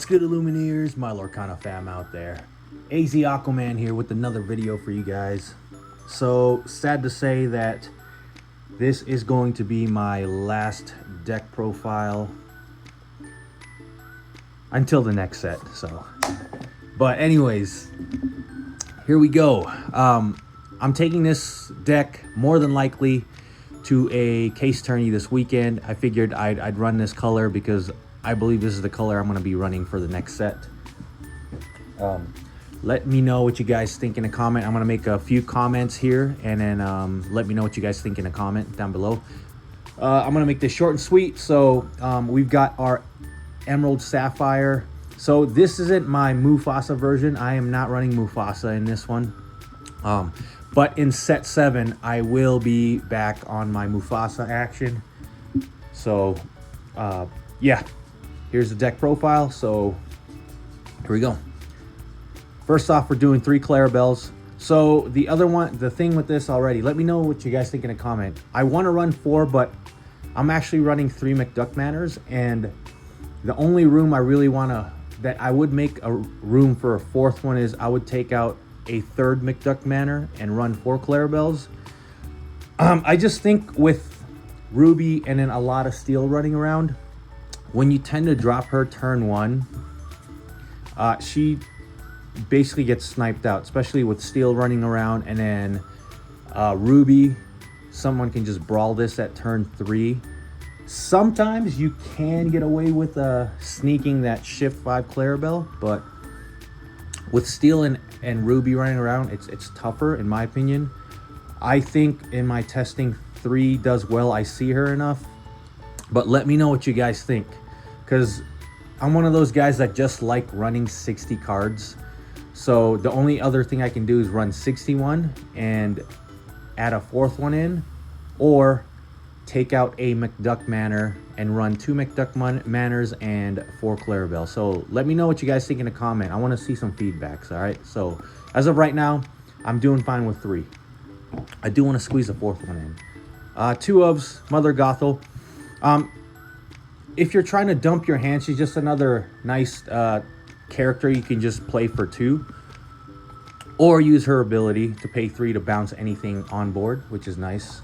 What's good, Illumineers? My Lorcana fam out there. AZ Aquaman here with another video for you guys. So, sad to say that this is going to be my last deck profile until the next set, so. But anyways, here we go. I'm taking this deck more than likely to a case tourney this weekend. I figured I'd run this color because I believe this is the color I'm going to be running for the next set. Let me know what you guys think in a comment. I'm going to make a few comments here, and then let me know what you guys think in a comment down below. I'm going to make this short and sweet. So we've got our Emerald Sapphire. So this isn't my Mufasa version. I am not running Mufasa in this one. But in set 7, I will be back on my Mufasa action. So yeah. Here's the deck profile, so here we go. First off, we're doing 3 Clarabelles. So the other one, the thing with this already, let me know what you guys think in a comment. I want to run 4, but I'm actually running 3 McDuck Manors, and the only room I really want to, that I would make a room for a 4th one is I would take out a 3rd McDuck Manor and run 4 Clarabelles. I just think with Ruby and then a lot of steel running around, when you tend to drop her turn 1, she basically gets sniped out, especially with steel running around. And then Ruby, someone can just brawl this at turn 3. Sometimes you can get away with sneaking that shift 5 Clarabelle, but with steel and Ruby running around, it's tougher in my opinion. I think in my testing, 3 does well. I see her enough. But let me know what you guys think, because I'm one of those guys that just like running 60 cards. So the only other thing I can do is run 61 and add a 4th one in, or take out a McDuck Manor and run 2 McDuck Manors and 4 Clarabelle. So let me know what you guys think in a comment. I want to see some feedbacks, all right? So as of right now, I'm doing fine with 3. I do want to squeeze a 4th one in. 2 ofs, Mother Gothel. If you're trying to dump your hand, she's just another nice character you can just play for 2, or use her ability to pay 3 to bounce anything on board, which is nice.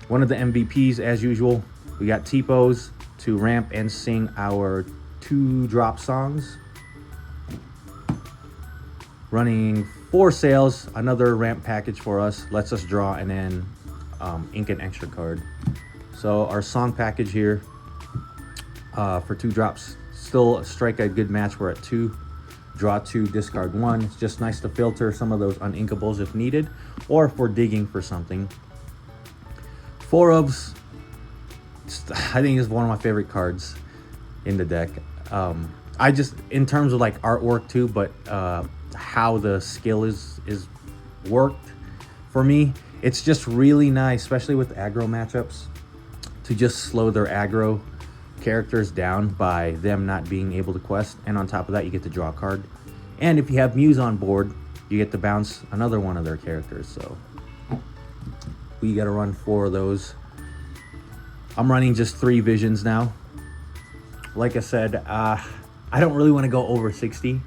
One of the MVPs, as usual, we got T-Pose to ramp and sing our 2-drop songs. Running 4 sales, another ramp package for us, lets us draw and then ink an extra card. So our song package here for 2 drops, still strike a good match. We're at 2, draw 2, discard 1. It's just nice to filter some of those uninkables if needed, or if we're digging for something. 4 ofs, I think is one of my favorite cards in the deck. I just, in terms of like artwork too, but how the skill is worked for me, it's just really nice, especially with aggro matchups, to just slow their aggro characters down by them not being able to quest. And on top of that, you get to draw a card. And if you have Muse on board, you get to bounce another one of their characters. So we got to run 4 of those. I'm running just 3 visions now. Like I said, I don't really want to go over 60.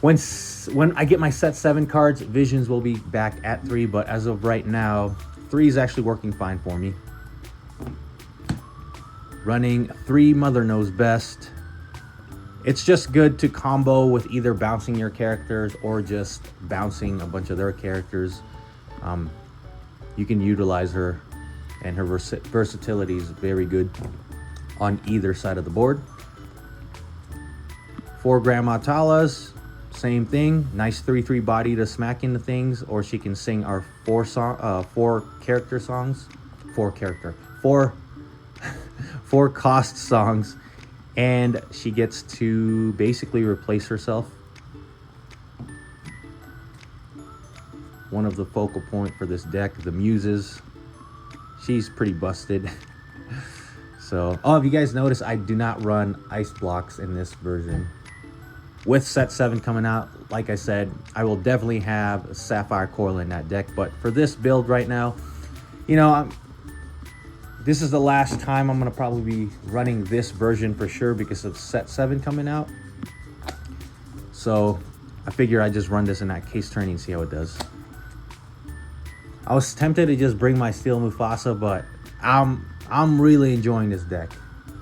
When I get my set 7 cards, visions will be back at 3. But as of right now, 3 is actually working fine for me. Running 3 Mother Knows Best. It's just good to combo with either bouncing your characters or just bouncing a bunch of their characters. You can utilize her, and her versatility is very good on either side of the board. 4 Grandma Talas, same thing. Nice 3/3 body to smack into things, or she can sing our 4 character songs. 4 cost songs, and she gets to basically replace herself. One of the focal point for this deck, the Muses. She's pretty busted. So, oh, if you guys notice, I do not run ice blocks in this version. With set 7 coming out, like I said, I will definitely have Sapphire Coral in that deck. But for this build right now, you know, this is the last time I'm gonna probably be running this version for sure because of set 7 coming out. So I figure I just run this in that case turning and see how it does. I was tempted to just bring my Steel Mufasa, but I'm really enjoying this deck.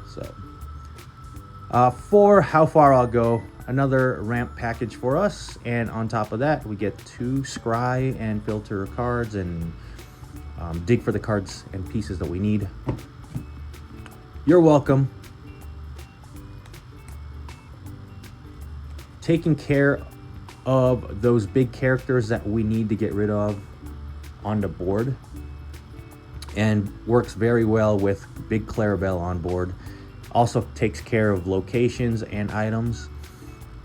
So for how far I'll go, another ramp package for us, and on top of that we get 2 scry and filter cards and dig for the cards and pieces that we need. You're welcome. Taking care of those big characters that we need to get rid of on the board, and works very well with big Clarabelle on board. Also takes care of locations and items.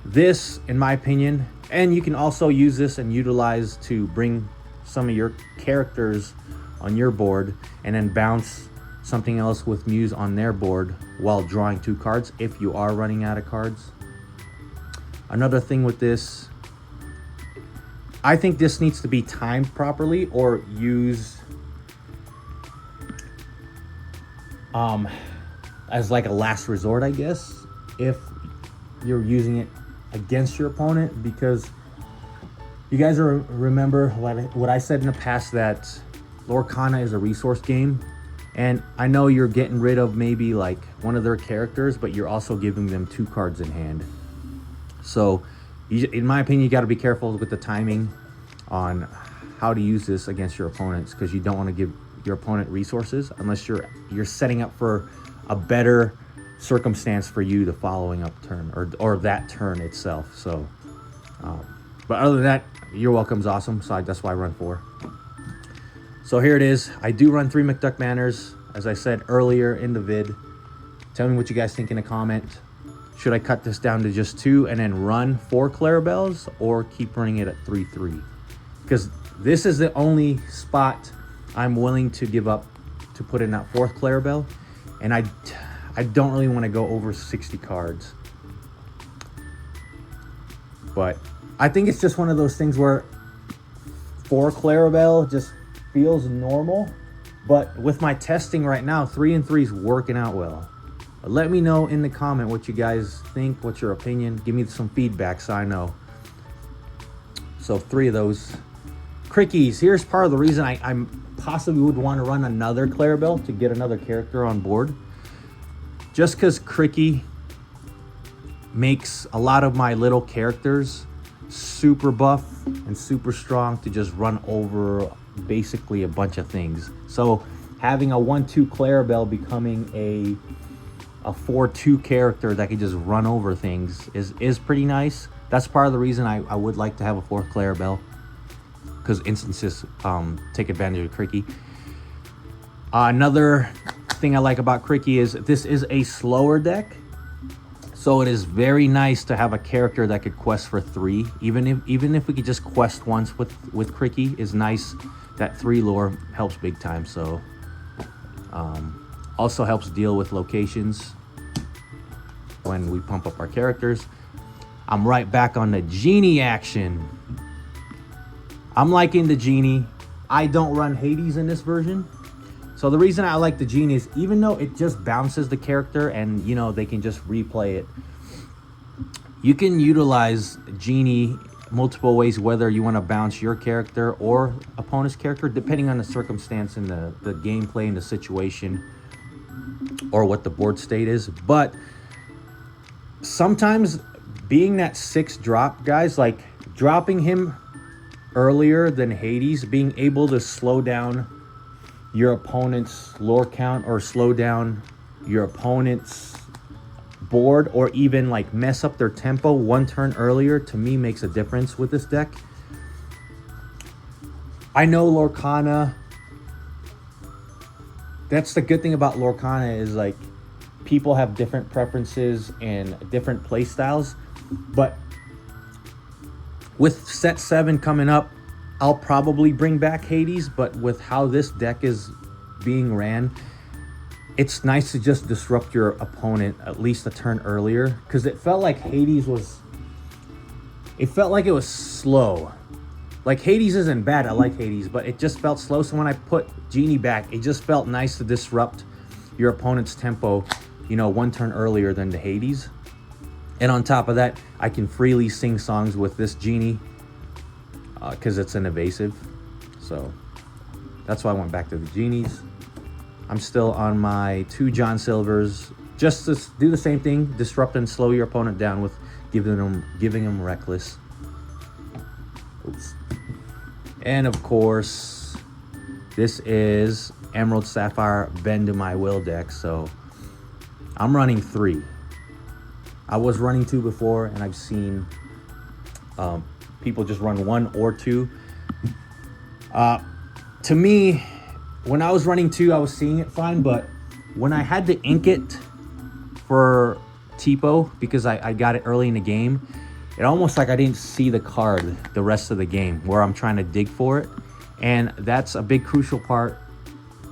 This, in my opinion, and you can also use this and utilize to bring some of your characters on your board and then bounce something else with Muse on their board while drawing 2 cards if you are running out of cards. Another thing with this, I think this needs to be timed properly or used as like a last resort, I guess, if you're using it against your opponent, because you guys remember what I said in the past, that Lorcana is a resource game, and I know you're getting rid of maybe like one of their characters, but you're also giving them 2 cards in hand. So in my opinion, you got to be careful with the timing on how to use this against your opponents, because you don't want to give your opponent resources unless you're setting up for a better circumstance for you the following up turn or that turn itself. So but other than that, your welcome's awesome, so that's why I run 4. So here it is. I do run 3 McDuck Manors, as I said earlier in the vid. Tell me what you guys think in a comment. Should I cut this down to just 2 and then run 4 Clarabelles, or keep running it at 3-3? Because this is the only spot I'm willing to give up to put in that 4th Clarabelle, and I don't really want to go over 60 cards. But I think it's just one of those things where 4 Clarabelle just feels normal, but with my testing right now, 3 and 3 is working out well. Let me know in the comment what you guys think, what's your opinion. Give me some feedback so I know. So 3 of those. Cri-kees, here's part of the reason I possibly would want to run another Clarabelle to get another character on board. Just because Cri-kee makes a lot of my little characters super buff and super strong to just run over basically a bunch of things. So having a 1-2 Clarabelle becoming a 4-2 character that can just run over things is pretty nice. That's part of the reason I would like to have a 4th Clarabelle, because instances take advantage of Cri-kee. Another thing I like about Cri-kee is this is a slower deck, so it is very nice to have a character that could quest for 3. Even if we could just quest once with Cri-kee is nice. That 3 lore helps big time. So also helps deal with locations when we pump up our characters. I'm right back on the Genie action. I'm liking the Genie. I don't run Hades in this version. So the reason I like the Genie is, even though it just bounces the character and, you know, they can just replay it, you can utilize Genie multiple ways, whether you want to bounce your character or opponent's character, depending on the circumstance and the gameplay and the situation, or what the board state is. But sometimes being that 6 drop, guys, like dropping him earlier than Hades, being able to slow down your opponent's lore count or slow down your opponent's board, or even like mess up their tempo 1 turn earlier, to me makes a difference with this deck. I know Lorcana, that's the good thing about Lorcana, is like people have different preferences and different play styles. But with set 7 coming up, I'll probably bring back Hades. But with how this deck is being ran, it's nice to just disrupt your opponent at least a turn earlier, because it felt like Hades was, it felt like it was slow. Like, Hades isn't bad. I like Hades, but it just felt slow. So when I put Genie back, it just felt nice to disrupt your opponent's tempo, you know, one turn earlier than the Hades. And on top of that, I can freely sing songs with this Genie because it's an evasive. So that's why I went back to the Genies. I'm still on my 2 John Silvers, just to do the same thing, disrupt and slow your opponent down with giving them reckless. Oops. And of course, this is Emerald Sapphire Bend to My Will deck, so I'm running 3. I was running 2 before, and I've seen people just run 1 or 2. To me, when I was running 2, I was seeing it fine, but when I had to ink it for Tipo, because I got it early in the game, it almost like I didn't see the card the rest of the game where I'm trying to dig for it. And that's a big crucial part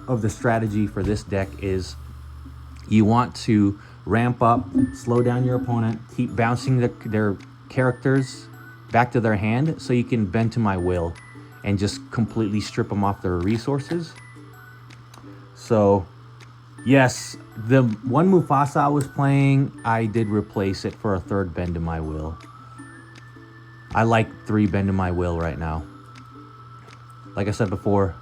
of the strategy for this deck is you want to ramp up, slow down your opponent, keep bouncing their characters back to their hand so you can bend to my will and just completely strip them off their resources. So yes, the one Mufasa I was playing, I did replace it for a 3rd Bend to My Will. I like 3 Bend to My Will right now. Like I said before,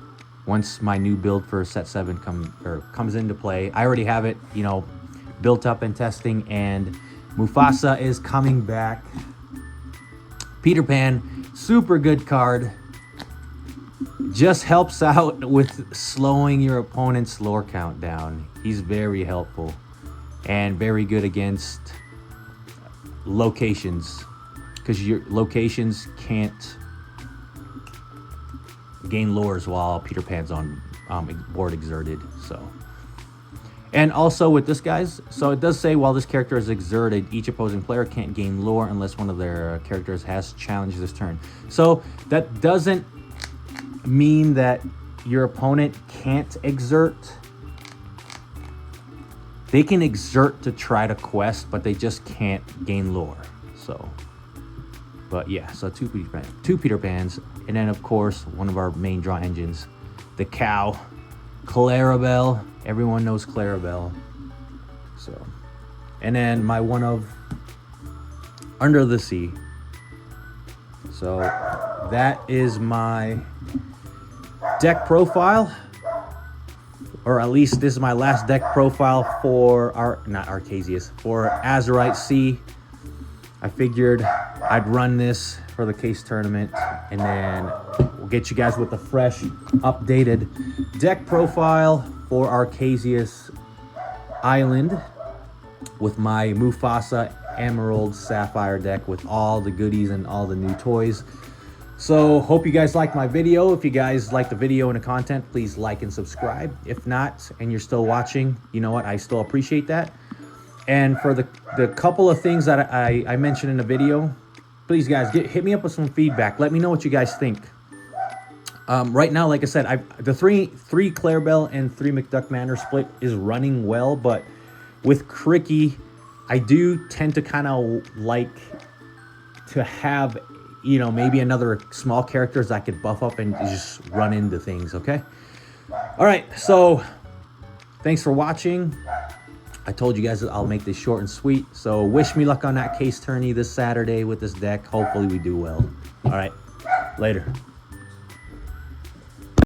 once my new build for set 7 comes into play, I already have it, you know, built up and testing, and Mufasa is coming back. Peter Pan, super good card. Just helps out with slowing your opponent's lore count down. He's very helpful and very good against locations, because your locations can't gain lores while Peter Pan's on board exerted. So, and also with this, guys, so it does say while this character is exerted, each opposing player can't gain lore unless one of their characters has challenged this turn. So that doesn't mean that your opponent can't exert. They can exert to try to quest, but they just can't gain lore. So, but yeah, so 2 Peter Pans, and then of course one of our main draw engines, the cow, Clarabelle. Everyone knows Clarabelle. So, and then my one of Under the Sea. So that is my deck profile, or at least this is my last deck profile for for Azurite Sea. I figured I'd run this for the case tournament, and then we'll get you guys with a fresh, updated deck profile for Arcasius Island with my Mufasa Emerald Sapphire deck with all the goodies and all the new toys. So hope you guys liked my video. If you guys like the video and the content, please like and subscribe. If not, and you're still watching, you know what, I still appreciate that. And for the couple of things that I mentioned in the video, please guys, hit me up with some feedback. Let me know what you guys think. Right now, like I said, the three Clarabelle and 3 McDuck Manor split is running well, but with Cri-kee, I do tend to kind of like to have, you know, maybe another small characters I could buff up and just run into things, okay? All right, so thanks for watching. I told you guys that I'll make this short and sweet, so wish me luck on that case tourney this Saturday with this deck. Hopefully we do well. All right, later.